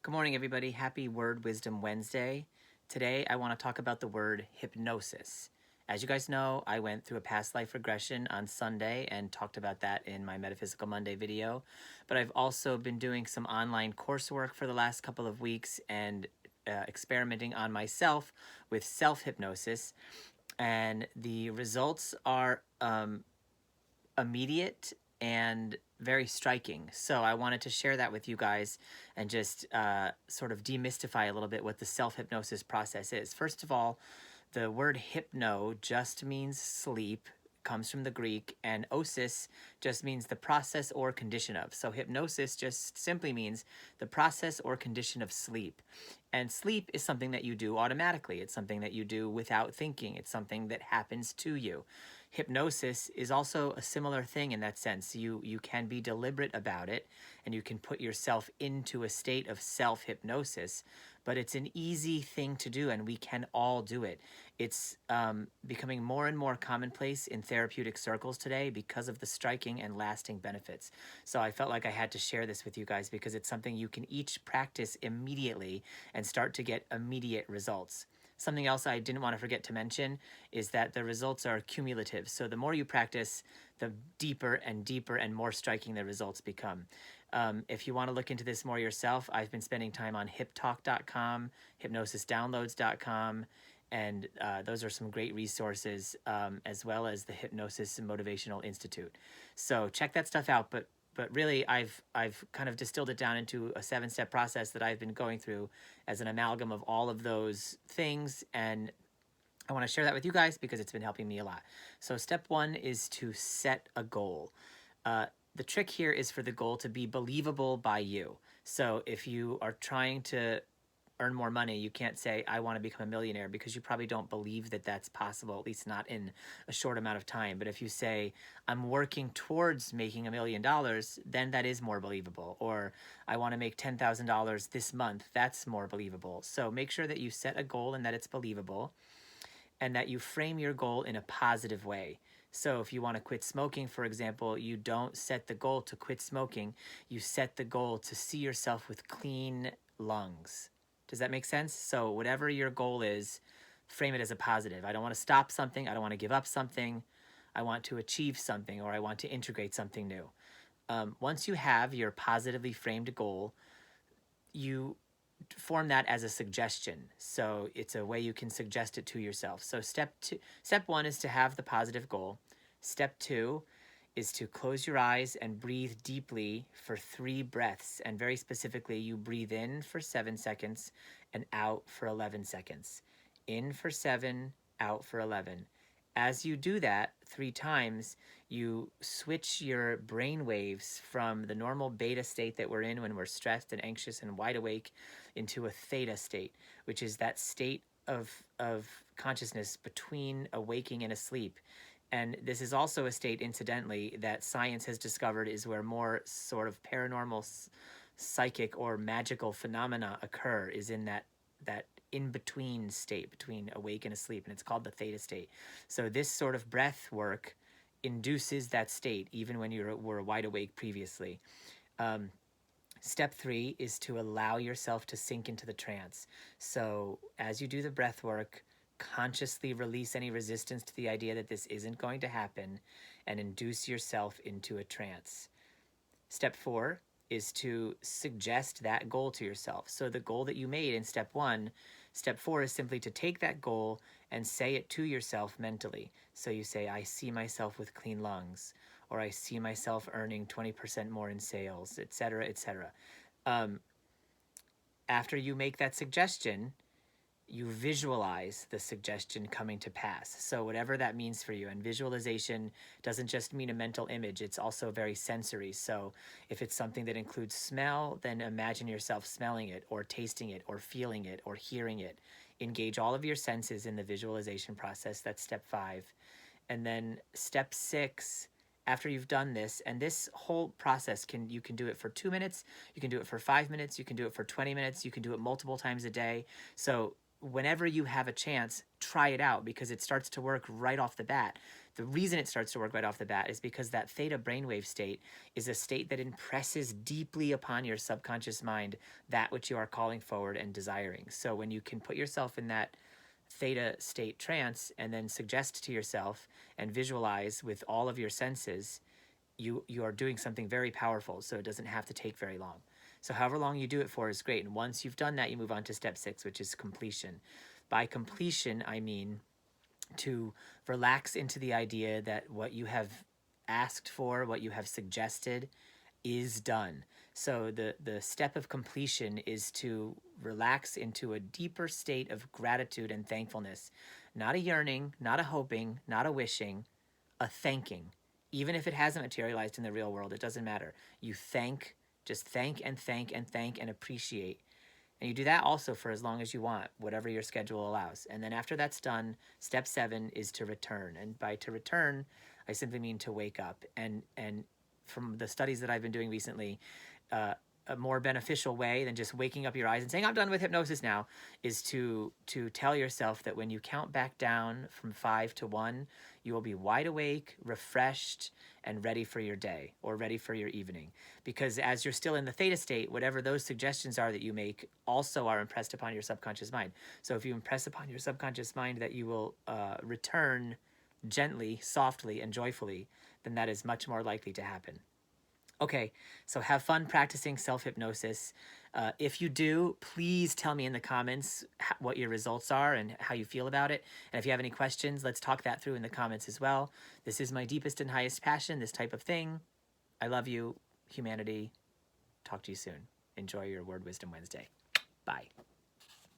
Good morning, everybody. Happy Word Wisdom Wednesday. Today, I want to talk about the word hypnosis. As you guys know, I went through a past life regression on Sunday and talked about that in my Metaphysical Monday video. But I've also been doing some online coursework for the last couple of weeks and experimenting on myself with self-hypnosis. And the results are immediate and very striking. So I wanted to share that with you guys and just sort of demystify a little bit what the self-hypnosis process is. First of all, the word hypno just means sleep, comes from the Greek, and osis just means the process or condition of. So hypnosis just simply means the process or condition of sleep. And sleep is something that you do automatically. It's something that you do without thinking. It's something that happens to you. Hypnosis is also a similar thing in that sense. You can be deliberate about it, and you can put yourself into a state of self-hypnosis, but it's an easy thing to do, and we can all do it. It's becoming more and more commonplace in therapeutic circles today because of the striking and lasting benefits. So I felt like I had to share this with you guys because it's something you can each practice immediately and start to get immediate results. Something else I didn't want to forget to mention is that the results are cumulative. So the more you practice, the deeper and deeper and more striking the results become. If you want to look into this more yourself, I've been spending time on hiptalk.com, hypnosisdownloads.com, and those are some great resources, as well as the Hypnosis and Motivational Institute. So check that stuff out. But really, I've kind of distilled it down into a 7-step process that I've been going through as an amalgam of all of those things, and I want to share that with you guys because it's been helping me a lot. So step 1 is to set a goal. The trick here is for the goal to be believable by you. So if you are trying to earn more money, you can't say, I want to become a millionaire, because you probably don't believe that that's possible, at least not in a short amount of time. But if you say, I'm working towards making $1 million, then that is more believable. Or I want to make $10,000 this month, that's more believable. So make sure that you set a goal and that it's believable, and that you frame your goal in a positive way. So if you want to quit smoking, for example, you don't set the goal to quit smoking. You set the goal to see yourself with clean lungs. Does that make sense? So whatever your goal is, frame it as a positive. I don't want to stop something. I don't want to give up something. I want to achieve something, or I want to integrate something new. Once you have your positively framed goal, you form that as a suggestion. So it's a way you can suggest it to yourself. So step 1 is to have the positive goal. Step 2 is to close your eyes and breathe deeply for 3 breaths. And very specifically, you breathe in for 7 seconds and out for 11 seconds. In for 7, out for 11. As you do that 3 times, you switch your brain waves from the normal beta state that we're in when we're stressed and anxious and wide awake into a theta state, which is that state of consciousness between awaking and asleep. And this is also a state, incidentally, that science has discovered is where more sort of paranormal, psychic, or magical phenomena occur, is in that in-between state between awake and asleep, and it's called the theta state. So this sort of breath work induces that state even when you were wide awake previously. Step 3 is to allow yourself to sink into the trance. So as you do the breath work, consciously release any resistance to the idea that this isn't going to happen and induce yourself into a trance. Step 4 is to suggest that goal to yourself. So the goal that you made in step 1, step 4 is simply to take that goal and say it to yourself mentally. So you say, I see myself with clean lungs, or I see myself earning 20% more in sales, etc., etc. After you make that suggestion, you visualize the suggestion coming to pass. So whatever that means for you. And visualization doesn't just mean a mental image, it's also very sensory. So if it's something that includes smell, then imagine yourself smelling it, or tasting it, or feeling it, or hearing it. Engage all of your senses in the visualization process. That's step 5. And then step 6, after you've done this, and this whole process, you can do it for 2 minutes, you can do it for 5 minutes, you can do it for 20 minutes, you can do it multiple times a day. So whenever you have a chance, try it out, because it starts to work right off the bat. The reason it starts to work right off the bat is because that theta brainwave state is a state that impresses deeply upon your subconscious mind that which you are calling forward and desiring. So when you can put yourself in that theta state trance and then suggest to yourself and visualize with all of your senses, you are doing something very powerful, so it doesn't have to take very long. So however long you do it for is great. And once you've done that, you move on to step 6, which is completion. By completion, I mean to relax into the idea that what you have asked for, what you have suggested, is done. So the step of completion is to relax into a deeper state of gratitude and thankfulness. Not a yearning, not a hoping, not a wishing, a thanking. Even if it hasn't materialized in the real world, it doesn't matter. You thank, just thank and thank and thank and appreciate. And you do that also for as long as you want, whatever your schedule allows. And then after that's done, step 7 is to return. And by to return, I simply mean to wake up. And from the studies that I've been doing recently, a more beneficial way than just waking up your eyes and saying, I'm done with hypnosis now, is to tell yourself that when you count back down from 5 to 1, you will be wide awake, refreshed, and ready for your day or ready for your evening. Because as you're still in the theta state, whatever those suggestions are that you make also are impressed upon your subconscious mind. So if you impress upon your subconscious mind that you will return gently, softly, and joyfully, then that is much more likely to happen. Okay, so have fun practicing self-hypnosis. If you do, please tell me in the comments what your results are and how you feel about it. And if you have any questions, let's talk that through in the comments as well. This is my deepest and highest passion, this type of thing. I love you, humanity. Talk to you soon. Enjoy your Word Wisdom Wednesday. Bye.